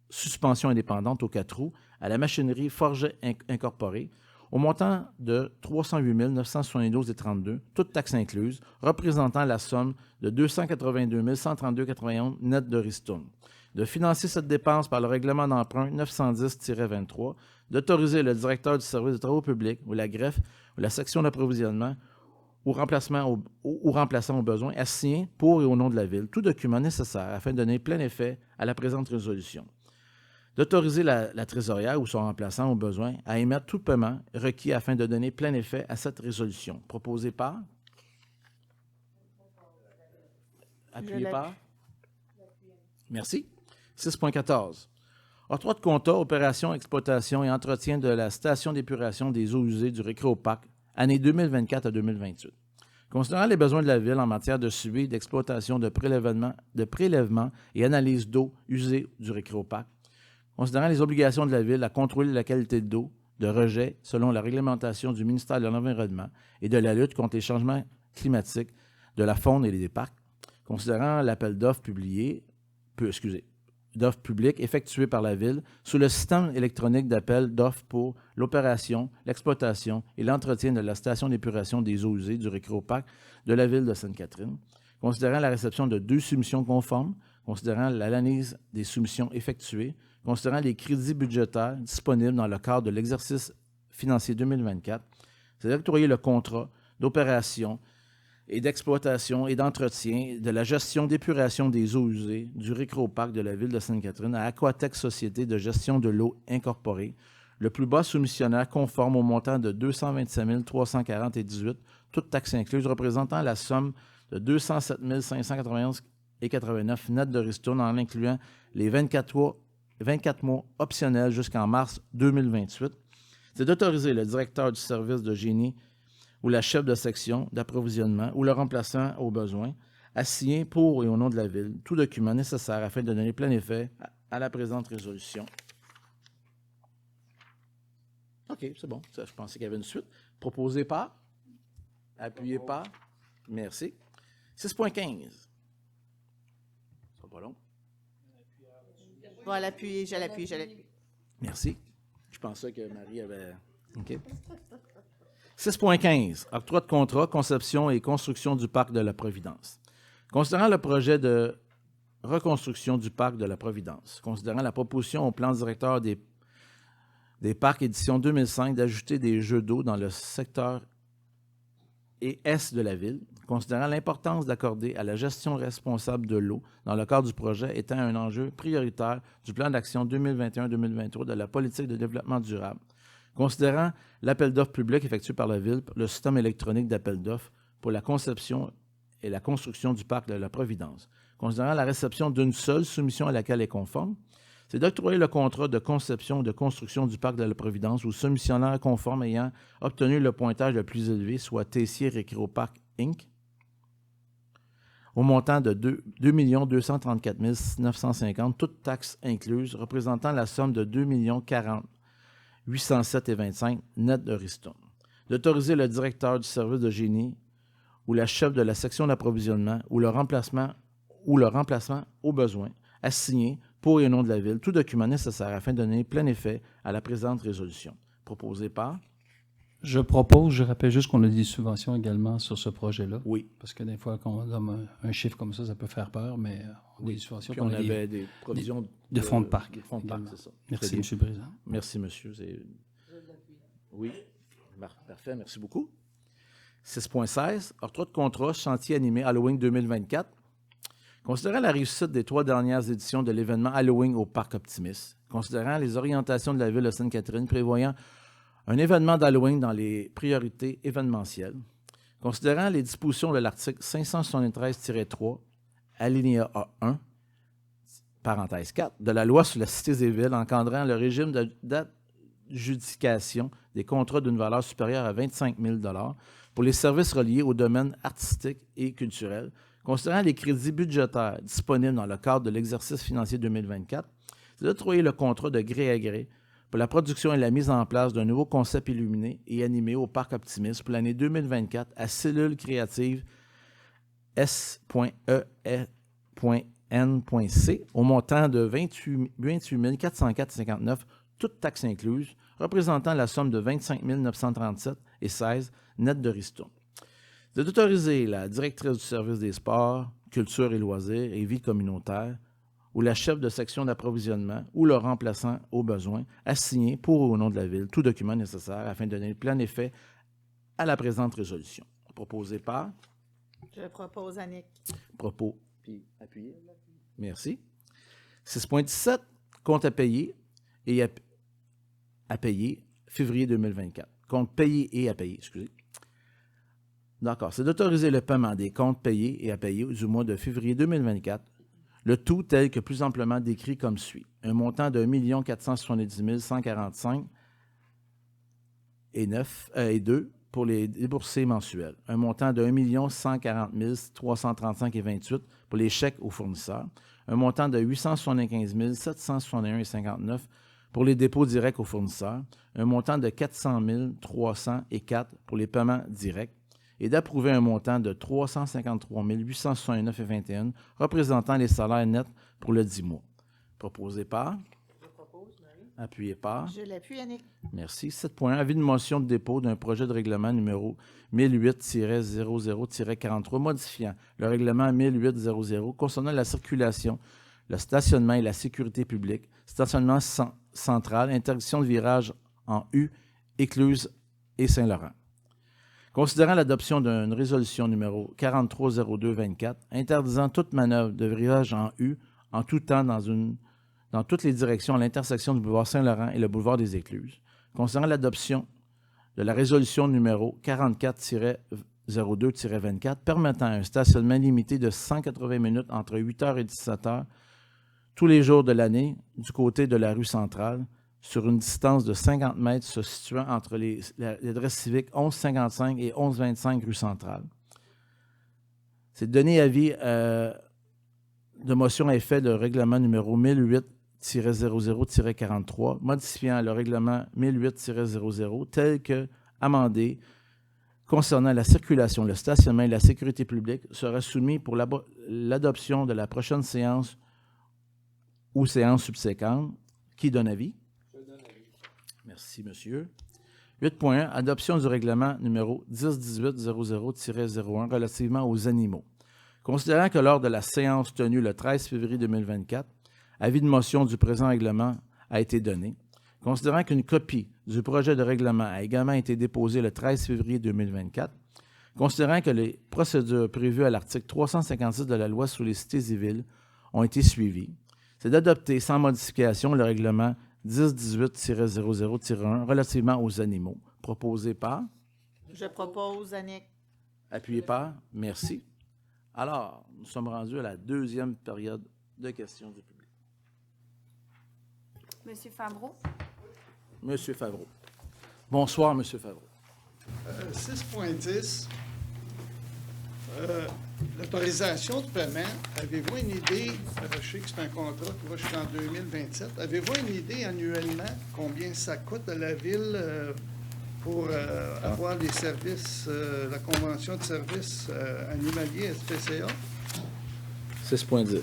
suspension indépendante aux 4 roues à la machinerie Forget Incorporée au montant de 308 972,32, toutes taxes incluses, représentant la somme de 282 132,91 net de ristourne. De financer cette dépense par le règlement d'emprunt 910-23, d'autoriser le directeur du service des travaux publics ou la greffe ou la section d'approvisionnement ou remplaçant au besoin à signer pour et au nom de la Ville tout document nécessaire afin de donner plein effet à la présente résolution. D'autoriser la trésorière ou son remplaçant au besoin à émettre tout paiement requis afin de donner plein effet à cette résolution. Proposé par? Appuyé par? Merci. 6.14. Octroi de contrat, opération, exploitation et entretien de la station d'épuration des eaux usées du Récréoparc, année 2024 à 2028. Considérant les besoins de la Ville en matière de suivi, d'exploitation, de prélèvement et analyse d'eau usée du Récréoparc, considérant les obligations de la Ville à contrôler la qualité d'eau de rejet selon la réglementation du ministère de l'Environnement et de la lutte contre les changements climatiques de la faune et des parcs, considérant l'appel d'offres d'offres publiques effectuées par la Ville sous le système électronique d'appel d'offres pour l'opération, l'exploitation et l'entretien de la station d'épuration des eaux usées du Récréoparc de la Ville de Sainte-Catherine, considérant la réception de 2 soumissions conformes, considérant l'analyse des soumissions effectuées, considérant les crédits budgétaires disponibles dans le cadre de l'exercice financier 2024, c'est d'octroyer le contrat d'opération et d'exploitation et d'entretien de la gestion d'épuration des eaux usées du Récréoparc de la Ville de Sainte-Catherine à Aquatech Société de gestion de l'eau incorporée, le plus bas soumissionnaire conforme au montant de 225 340,18, toutes taxes incluses, représentant la somme de 207 591,89 net de ristourne en incluant les 24 mois optionnels jusqu'en mars 2028. C'est d'autoriser le directeur du service de génie ou la chef de section d'approvisionnement ou le remplaçant au besoin à signer pour et au nom de la Ville tout document nécessaire afin de donner plein effet à la présente résolution. OK, c'est bon. Ça, je pensais qu'il y avait une suite. Proposé par? Appuyé par? Merci. 6.15. Ce sera pas long. Je vais l'appuyer, je l'appuie. Merci. Je pensais que Marie avait... OK. 6.15. Octroi de contrat, conception et construction du parc de la Providence. Considérant le projet de reconstruction du parc de la Providence, considérant la proposition au plan directeur des parcs édition 2005 d'ajouter des jeux d'eau dans le secteur et est de la ville, considérant l'importance d'accorder à la gestion responsable de l'eau dans le cadre du projet étant un enjeu prioritaire du plan d'action 2021-2023 de la politique de développement durable, considérant l'appel d'offres public effectué par la Ville, le système électronique d'appel d'offres pour la conception et la construction du parc de la Providence, considérant la réception d'une seule soumission à laquelle est conforme, c'est d'octroyer le contrat de conception et de construction du parc de la Providence au soumissionnaire conforme ayant obtenu le pointage le plus élevé, soit Tessier Récréoparc Inc., au montant de 2 234 950, toutes taxes incluses, représentant la somme de 2 040 807,25 net de ristourne. D'autoriser le directeur du service de génie ou la chef de la section d'approvisionnement ou le remplacement au besoin, à signer pour et au nom de la Ville tout document nécessaire afin de donner plein effet à la présente résolution. Proposé par? Je propose, je rappelle juste qu'on a des subventions également sur ce projet-là. Oui. Parce que des fois, quand on donne un chiffre comme ça peut faire peur, mais on a des subventions. Puis on avait des provisions de fonds de parc. De fonds de parc, c'est ça. Merci, M. le Président. Merci, monsieur. Oui. Parfait, merci beaucoup. 6.16, octroi de contrat chantier animé Halloween 2024. Considérant la réussite des 3 dernières éditions de l'événement Halloween au Parc Optimis, considérant les orientations de la Ville de Sainte-Catherine prévoyant un événement d'Halloween dans les priorités événementielles, considérant les dispositions de l'article 573-3, alinéa A1, parenthèse 4, de la loi sur la Cité des villes encadrant le régime d'adjudication des contrats d'une valeur supérieure à 25 000 $ pour les services reliés au domaine artistique et culturel, considérant les crédits budgétaires disponibles dans le cadre de l'exercice financier 2024, c'est d'octroyer le contrat de gré à gré pour la production et la mise en place d'un nouveau concept illuminé et animé au Parc Optimis pour l'année 2024 à Cellule Créative S.E.N.C. au montant de 28 404,59, toutes taxes incluses, représentant la somme de 25 937,16 net de ristourne. C'est d'autoriser la directrice du service des sports, culture et loisirs et vie communautaire ou la chef de section d'approvisionnement ou le remplaçant au besoin à signer pour ou au nom de la Ville tout document nécessaire afin de donner plein effet à la présente résolution. Proposé par? Je propose Annick. Propos, puis appuyé. Merci. 6.17, compte à payer et à payer février 2024. Compte payé et à payer, excusez. D'accord. C'est d'autoriser le paiement des comptes payés et à payer du mois de février 2024, le tout tel que plus amplement décrit comme suit. Un montant de 1 470 145 et 2 pour les déboursés mensuels. Un montant de 1 140 335 et 28 pour les chèques aux fournisseurs. Un montant de 875 761 et 59 pour les dépôts directs aux fournisseurs. Un montant de 400 300 et 4 pour les paiements directs. Et d'approuver un montant de 353 869 et 21 représentant les salaires nets pour le 10 mois. Proposé par? Je propose, Marie. Appuyé par? Je l'appuie, Annick. Merci. 7.1. Avis de motion de dépôt d'un projet de règlement numéro 1008-00-43 modifiant le règlement 1800 concernant la circulation, le stationnement et la sécurité publique, stationnement central, interdiction de virage en U, Écluse et Saint-Laurent. Considérant l'adoption d'une résolution numéro 4302-24 interdisant toute manœuvre de virage en U en tout temps dans toutes les directions à l'intersection du boulevard Saint-Laurent et le boulevard des Écluses. Considérant l'adoption de la résolution numéro 44-02-24 permettant un stationnement limité de 180 minutes entre 8h et 17h tous les jours de l'année du côté de la rue centrale, sur une distance de 50 mètres se situant entre l'adresse civique 1155 et 1125 rue Centrale. C'est de donner avis de motion à effet de règlement numéro 1008-00-43, modifiant le règlement 1008-00 tel que amendé concernant la circulation, le stationnement et la sécurité publique sera soumis pour l'adoption de la prochaine séance ou séance subséquente. Qui donne avis? Merci, monsieur. 8.1. Adoption du règlement numéro 1018-00-01 relativement aux animaux. Considérant que lors de la séance tenue le 13 février 2024, avis de motion du présent règlement a été donné. Considérant qu'une copie du projet de règlement a également été déposée le 13 février 2024, considérant que les procédures prévues à l'article 356 de la loi sur les cités et villes ont été suivies, c'est d'adopter sans modification le règlement 1018-00-1 relativement aux animaux. Proposé par? Je propose Annick. Appuyé par? Merci. Alors, nous sommes rendus à la deuxième période de questions du public. Monsieur Favreau. Monsieur Favreau. Bonsoir, Monsieur Favreau. 6.10. L'autorisation de paiement, avez-vous une idée, je sais que c'est un contrat qui va jusqu'en 2027, avez-vous une idée annuellement combien ça coûte à la Ville pour avoir des services, la convention de services animaliers SPCA. 6,10.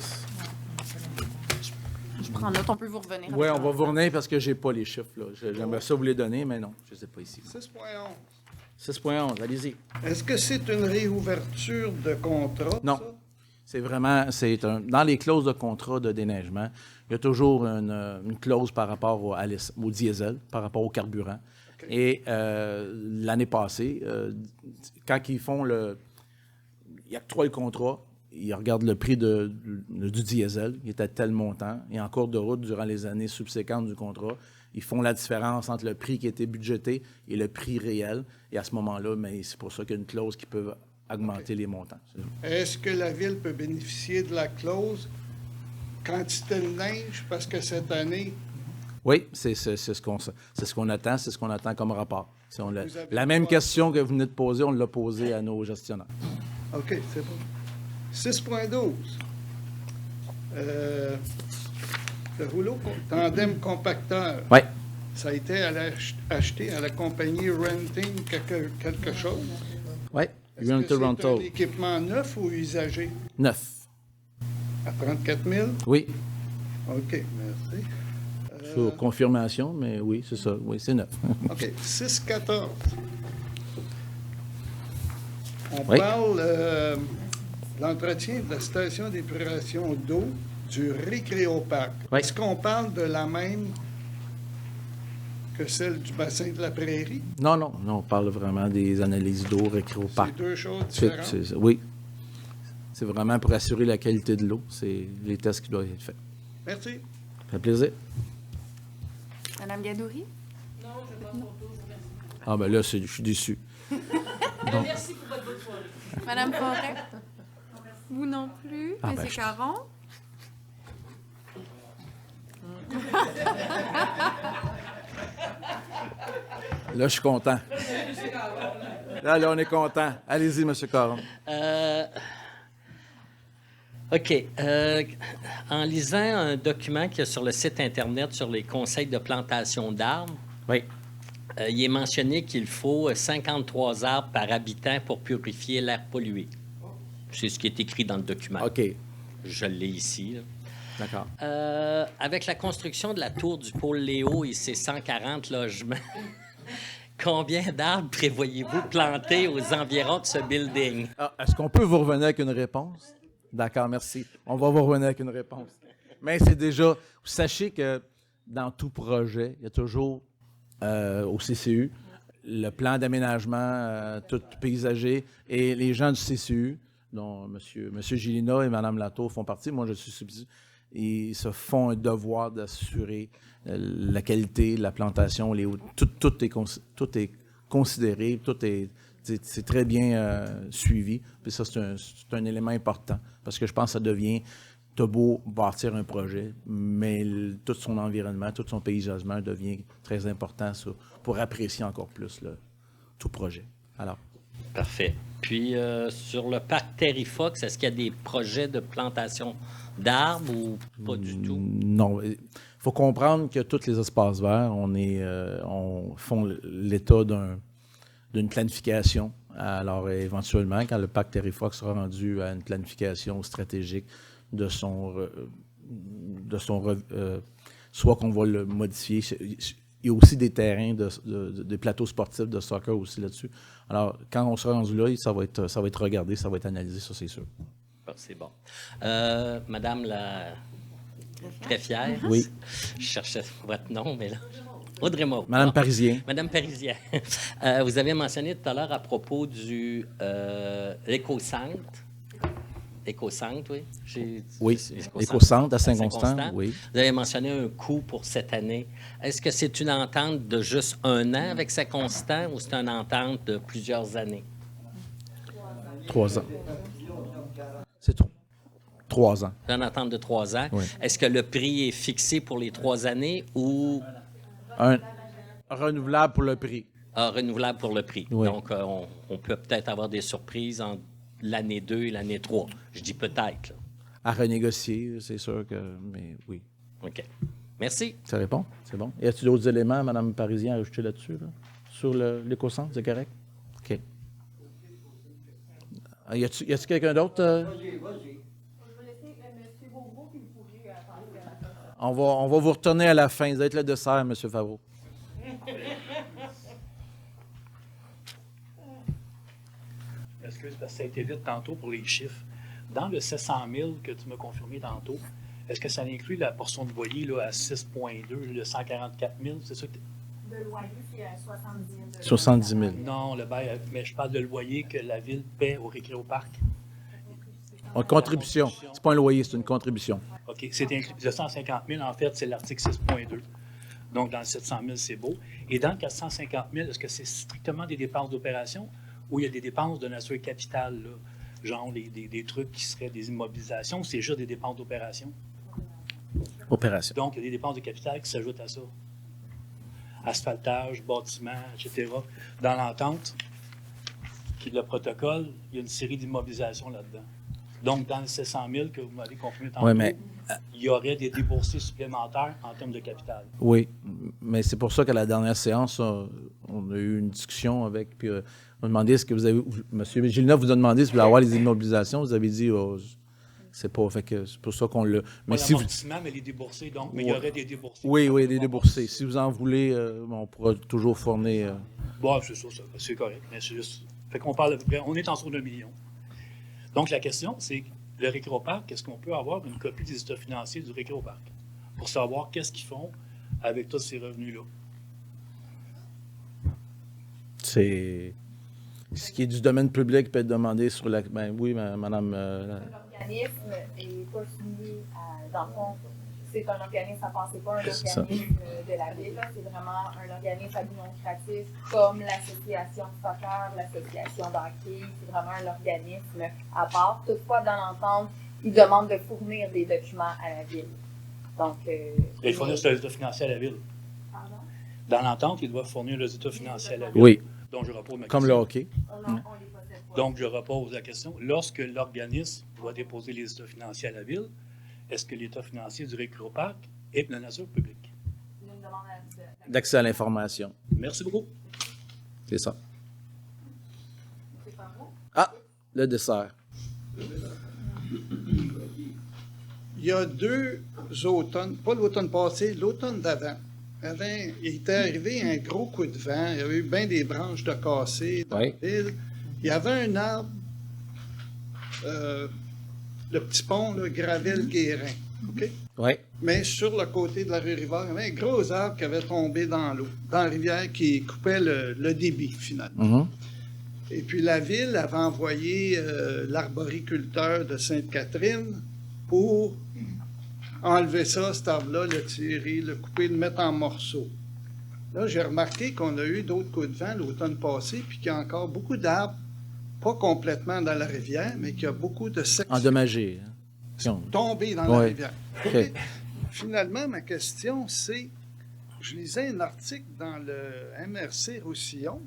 Je prends note, on peut vous revenir. Oui, avec on va ça. vous revenir parce que je n'ai pas les chiffres. Là. J'aimerais ça vous les donner, mais non, je ne les ai pas ici. 6,11. 6,11, allez-y. Est-ce que c'est une réouverture de contrat? Non. ça? C'est vraiment, dans les clauses de contrat de déneigement, il y a toujours une clause par rapport au diesel, par rapport au carburant. OK. Et l'année passée, quand ils octroient le contrat, ils regardent le prix du diesel, il était à tel montant, et en cours de route, durant les années subséquentes du contrat, ils font la différence entre le prix qui était budgété et le prix réel. Et à ce moment-là, mais c'est pour ça qu'il y a une clause qui peut augmenter les montants. Est-ce que la Ville peut bénéficier de la clause quantité de neige? Parce que cette année, Oui, c'est ce qu'on attend, c'est ce qu'on attend comme rapport. Vous avez La même pas- question que vous venez de poser, on l'a posée à nos gestionnaires. OK, c'est bon. 6,12. Le rouleau tandem compacteur, Oui, ça a été acheté à la compagnie Renting quelque chose. oui. Est-ce que Rental c'est un rental. équipement neuf ou usagé? 9. À 34 000? Oui, OK, merci. sur confirmation, mais oui, c'est ça. Oui, c'est 9. OK, 6,14. On Oui. parle de l'entretien de la station d'épuration d'eau du Récréoparc. Oui. Est-ce qu'on parle de la même que celle du bassin de la Prairie? Non, on parle vraiment des analyses d'eau, récréoparc. C'est deux choses C'est- différentes. Oui. C'est vraiment pour assurer la qualité de l'eau. C'est les tests qui doivent être faits. Merci. Ça fait plaisir. Madame Gadouri? Ah, ben là, je suis déçu. Merci pour votre bonne soirée. Madame Forêt? Vous non plus? Ah, ben, Monsieur je- Caron? Là, je suis content. Là, on est content. Allez-y, M. Caron. OK. En lisant un document qui est sur le site Internet sur les conseils de plantation d'arbres, Oui. il est mentionné qu'il faut 53 arbres par habitant pour purifier l'air pollué. C'est ce qui est écrit dans le document. OK. Je l'ai ici. Là. D'accord. Avec la construction de la tour du pôle Léo et ses 140 logements, combien d'arbres prévoyez-vous planter aux environs de ce building? Ah, est-ce qu'on peut vous revenir avec une réponse? D'accord, merci. On va vous revenir avec une réponse. Mais c'est déjà... Sachez que dans tout projet, il y a toujours au CCU le plan d'aménagement tout paysager et les gens du CCU, dont M. Gélina et Mme Latour font partie, moi je suis substitut, ils se font un devoir d'assurer la qualité de la plantation. Tout est considéré, c'est très bien suivi. Puis ça, c'est un élément important parce que je pense que ça devient, t'as beau bâtir un projet, mais tout son environnement, tout son paysagement devient très important pour apprécier encore plus tout projet. Alors, Parfait. Puis, sur le parc Terry Fox, est-ce qu'il y a des projets de plantation d'arbres ou pas du tout? non. Il faut comprendre que tous les espaces verts, on font l'état d'une planification. Alors, éventuellement, quand le parc Terry Fox sera rendu à une planification stratégique soit qu'on va le modifier. Il y a aussi des terrains, des plateaux sportifs de soccer aussi là-dessus. Alors, quand on sera rendu là, ça va être regardé, ça va être analysé, ça c'est sûr. Ah, c'est bon. Madame la greffière, Oui. je cherchais votre nom, mais là... Audrey Maud. Madame Bon. Parisien. Madame Parisien, vous avez mentionné tout à l'heure à propos du l'éco-centre. Éco-centre, oui. Oui, Éco-centre Éco-centre à Saint-Constant, oui. Vous avez mentionné un coût pour cette année. Est-ce que c'est une entente de juste 1 an avec Saint-Constant ou c'est une entente de plusieurs années? 3 ans. C'est trop. 3 ans. Une entente de 3 ans. Oui. Est-ce que le prix est fixé pour les 3 années ou Un renouvelable pour le prix. renouvelable pour le prix? Oui. Donc, on peut peut-être avoir des surprises entre l'année 2 et l'année 3. Je dis peut-être. Là. À renégocier, c'est sûr que... Mais oui. OK. Merci. Ça répond? C'est bon. Y a-t-il d'autres éléments, Mme Parisien, à ajouter là-dessus? Là? sur l'éco-centre, c'est correct? OK. Y a-t-il quelqu'un d'autre? Vas-y, vas-y. Je vais laisser M. Beaugros, puis vous pourrez passer à la fin. On va vous retourner à la fin. Vous êtes le dessert, M. Favreau. Excuse, parce que ça a été vite tantôt pour les chiffres. Dans le 700 000 que tu m'as confirmé tantôt, est-ce que ça inclut la portion de loyer là, à 6,2, le 144 000? C'est ça que De loyer, c'est à 70 000. 70 000. Non, le bail, mais je parle de loyer que la ville paie au Récréoparc. Une contribution. C'est pas un loyer, c'est une contribution. OK, c'est inclus. Le 150 000, en fait, c'est l'article 6.2. Donc, dans le 700 000, c'est beau. Et dans le 450 000, est-ce que c'est strictement des dépenses d'opération ou il y a des dépenses de nature capitale, là? Genre des trucs qui seraient des immobilisations, ou c'est juste des dépenses d'opération? Opération. Donc, il y a des dépenses de capital qui s'ajoutent à ça. Asphaltage, bâtiment, etc. Dans l'entente, qui est le protocole, il y a une série d'immobilisations là-dedans. Donc, dans les 700 000 que vous m'avez confirmé tantôt, il y aurait des déboursés supplémentaires en termes de capital. Oui, mais c'est pour ça qu'à la dernière séance, on a eu une discussion avec, puis on a demandé est-ce que vous avez, M. Gilneuf vous a demandé si vous voulez avoir les immobilisations, vous avez dit, c'est pas, fait que c'est pour ça qu'on l'a. Mais Pas si vous... l'amortissement, mais les déboursés, donc, mais il y aurait des déboursés. Oui, des déboursés. Si vous en voulez, on pourra toujours fournir. Bon, c'est ça, c'est correct, mais c'est juste. Fait qu'on parle à peu près, on est en dessous d'1 million. Donc, la question, c'est le Récréoparc, est-ce qu'on peut avoir une copie des états financiers du Récréoparc pour savoir qu'est-ce qu'ils font avec tous ces revenus-là? C'est. Ce qui est du domaine public peut être demandé sur la. Ben oui, madame. L'organisme n'est pas soumis à. Dans le fond, c'est un organisme à part, c'est pas un C'est ça. organisme de la ville, là. C'est vraiment un organisme administratif comme l'association de soccer, l'association d'hockey. C'est vraiment un organisme à part. Toutefois, dans l'entente, il demande de fournir des documents à la ville. Donc. Et ils fournissent les états financiers à la ville. Pardon? Dans l'entente, ils doivent fournir les états financiers à la ville. Oui. Donc, je repose ma Comme question. le hockey. On les possède pas. Donc, je repose la question. Lorsque l'organisme doit déposer les états financiers à la ville, est-ce que l'état financier du Récréoparc est de nature publique? Il nous demande D'accès à l'information. Merci beaucoup. C'est ça. C'est pas bon? Ah, le dessert. Il y a 2 automnes, pas l'automne passé, l'automne d'avant. Il était arrivé un gros coup de vent. Il y avait eu bien des branches de cassées dans la ville. Il y avait un arbre, le petit pont, là, Gravel-Guérin. OK? Oui. Mais sur le côté de la rue Rivard, il y avait un gros arbre qui avait tombé dans l'eau, dans la rivière, qui coupait le débit, finalement. Et puis la ville avait envoyé l'arboriculteur de Sainte-Catherine pour enlever ça, cet arbre-là, le tirer, le couper, le mettre en morceaux. Là, j'ai remarqué qu'on a eu d'autres coups de vent l'automne passé, puis qu'il y a encore beaucoup d'arbres, pas complètement dans la rivière, mais qu'il y a beaucoup de sections Endommagé. tombées dans la rivière. OK. Finalement, ma question, c'est, je lisais un article dans le MRC Roussillon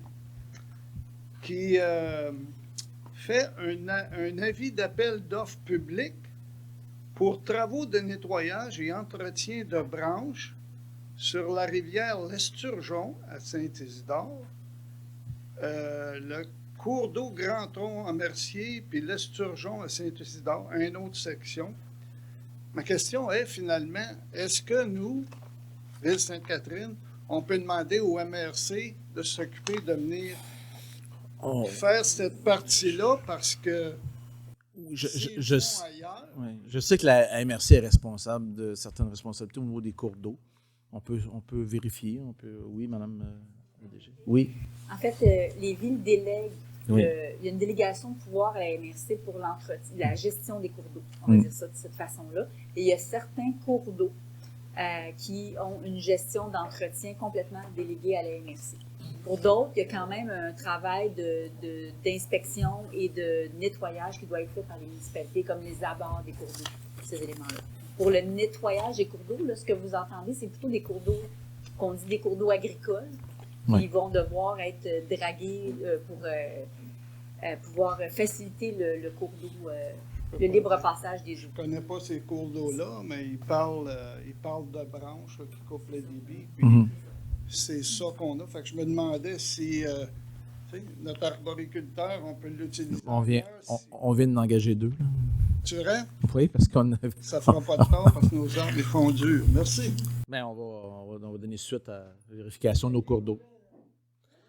qui fait un avis d'appel d'offres publiques pour travaux de nettoyage et entretien de branches sur la rivière l'Esturgeon à Saint-Isidore, le cours d'eau Grand Tronc à Mercier, puis l'Esturgeon à Saint-Isidore, une autre section. Ma question est finalement, est-ce que nous, Ville Sainte-Catherine, on peut demander au MRC de s'occuper de venir faire cette partie-là parce que Je sais que la MRC est responsable de certaines responsabilités au niveau des cours d'eau. On peut vérifier. Oui, Madame la DG. Oui. En fait, les villes délèguent. Oui. Il y a une délégation de pouvoir à la MRC pour la gestion des cours d'eau. On va dire ça de cette façon-là. Et il y a certains cours d'eau qui ont une gestion d'entretien complètement déléguée à la MRC. Pour d'autres, il y a quand même un travail d'inspection et de nettoyage qui doit être fait par les municipalités, comme les abords des cours d'eau, ces éléments-là. Pour le nettoyage des cours d'eau, là, ce que vous entendez, c'est plutôt des cours d'eau, qu'on dit des cours d'eau agricoles, qui vont devoir être dragués pour pouvoir faciliter le cours d'eau, le libre passage des eaux. Je ne connais pas ces cours d'eau-là, mais ils parlent de branches là, qui coupent le débit. Puis c'est ça qu'on a. Fait que je me demandais si tu sais, notre arboriculteur, on peut l'utiliser. On vient d'en engager 2. Là. Tu verrais? Oui, parce qu'on a... Ça fera pas de tort parce que nos arbres ils font dur. Merci. Bien, on va donner suite à la vérification de nos cours d'eau.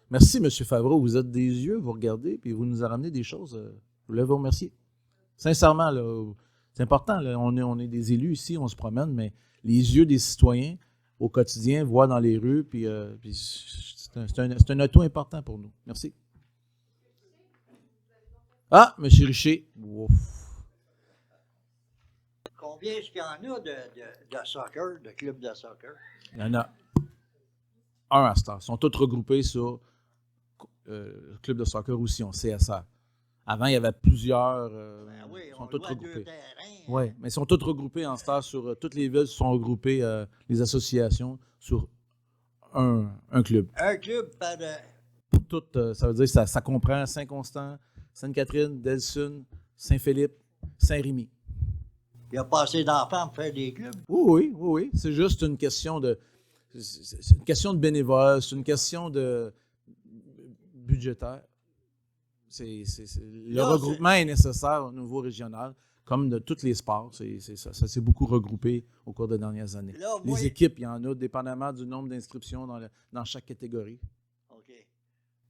Merci, M. Favreau. Vous êtes des yeux, vous regardez, puis vous nous avez ramené des choses. Je voulais vous remercier. Sincèrement, là, c'est important. Là, on est des élus ici, on se promène, mais les yeux des citoyens, au quotidien, voient dans les rues, puis c'est un atout important pour nous. Merci. Ah, M. Richer. Ouf. Combien est-ce qu'il y en a de soccer, de clubs de soccer? Il y en a un à ce temps. Ils sont tous regroupés sur le club de soccer aussi, on CSR. Avant, il y avait plusieurs. Oui, ils sont on tous joue à regroupés. 2 terrains. Oui, mais ils sont tous regroupés en star sur toutes les villes sont regroupées, les associations, sur un club. Un club par... Pour toutes, ça veut dire que ça comprend Saint-Constant, Sainte-Catherine, Delsun, Saint-Philippe, Saint-Rémy. Il y a pas assez d'enfants pour faire des clubs. Oui. C'est juste une question de. C'est une question de bénévoles, c'est une question de budgétaire. Le regroupement est nécessaire au niveau régional, comme de tous les sports. Ça s'est beaucoup regroupé au cours des dernières années. Là, moi, les équipes, il y en a dépendamment du nombre d'inscriptions dans chaque catégorie. OK.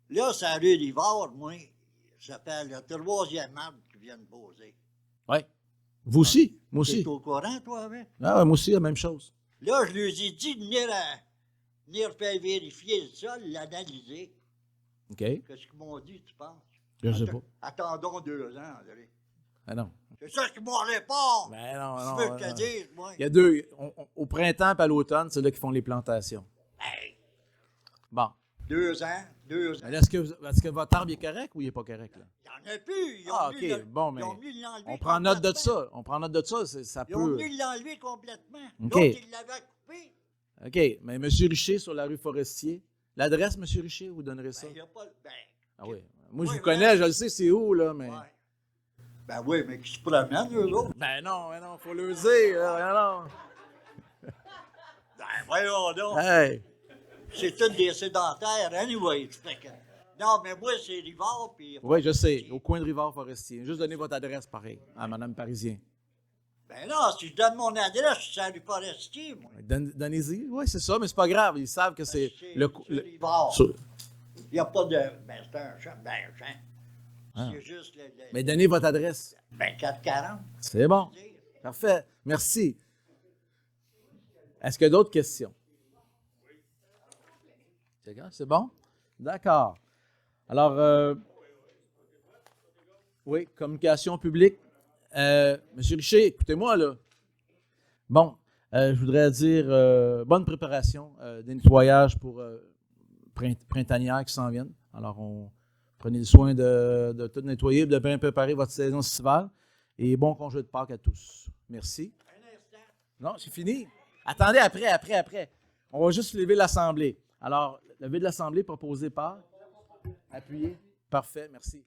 Là, c'est la rue d'Ivoire, moi. Ça s'appelle le 3e arbre qui vient de poser. Oui. Vous aussi? Moi aussi. Tu es au courant, toi, avec? Ah ouais, moi aussi, la même chose. Là, je leur ai dit de venir faire vérifier le sol, l'analyser. OK. Qu'est-ce qu'ils m'ont dit, tu penses? Je ne sais pas. Attendons 2 ans, André. Ah non. C'est ça qui m'en répond. Ben non, non. Je veux te dire, moi. Il y a deux. Au printemps et à l'automne, c'est là qu'ils font les plantations. Hey. Bon. 2 ans. Mais est-ce que votre arbre est correct ou il n'est pas correct? Là? Il n'y en a plus. Ils ont OK. Bon, mais l'enlever on prend note de complètement. ça. Ça Ils ont peut... dû l'enlever complètement. OK. L'autre, il l'avait coupé. OK. Mais M. Richer, sur la rue Forestier, l'adresse, M. Richer, vous donnerez ça? Ben, il n'y a pas... Ah oui. Moi, je vous connais, je le sais, c'est où, là, mais... Ouais. Ben oui, mais qui se promènent, eux autres? Ben non, faut le dire, non. Ben voyons donc. Hey! C'est tous des sédentaires, anyway. Fait que... Non, mais moi, c'est Rivard, puis... Oui, je sais, au coin de Rivard-Forestier. Juste donner votre adresse, pareil, à Mme Parisien. Ben non, si je donne mon adresse, c'est à rue Forestier, moi. Donnez-y. Oui, c'est ça, mais c'est pas grave. Ils savent que c'est... Rivard. Sur- Il n'y a pas de... Ben, c'est un champ. Ben, un champ. Ah. C'est juste le... Mais donnez votre adresse. 2440. C'est bon. Parfait. Merci. Est-ce qu'il y a d'autres questions? C'est bon? D'accord. Alors, oui, communication publique. Monsieur Richer, écoutez-moi, là. Bon, je voudrais dire bonne préparation des nettoyages pour printanières qui s'en viennent. Alors, prenez le soin de tout nettoyer, de bien préparer votre saison estivale. Et bon congé de Pâques à tous. Merci. Non, c'est fini. Attendez, après. On va juste lever l'Assemblée. Alors, lever de l'Assemblée proposé par... Appuyé. Parfait, merci.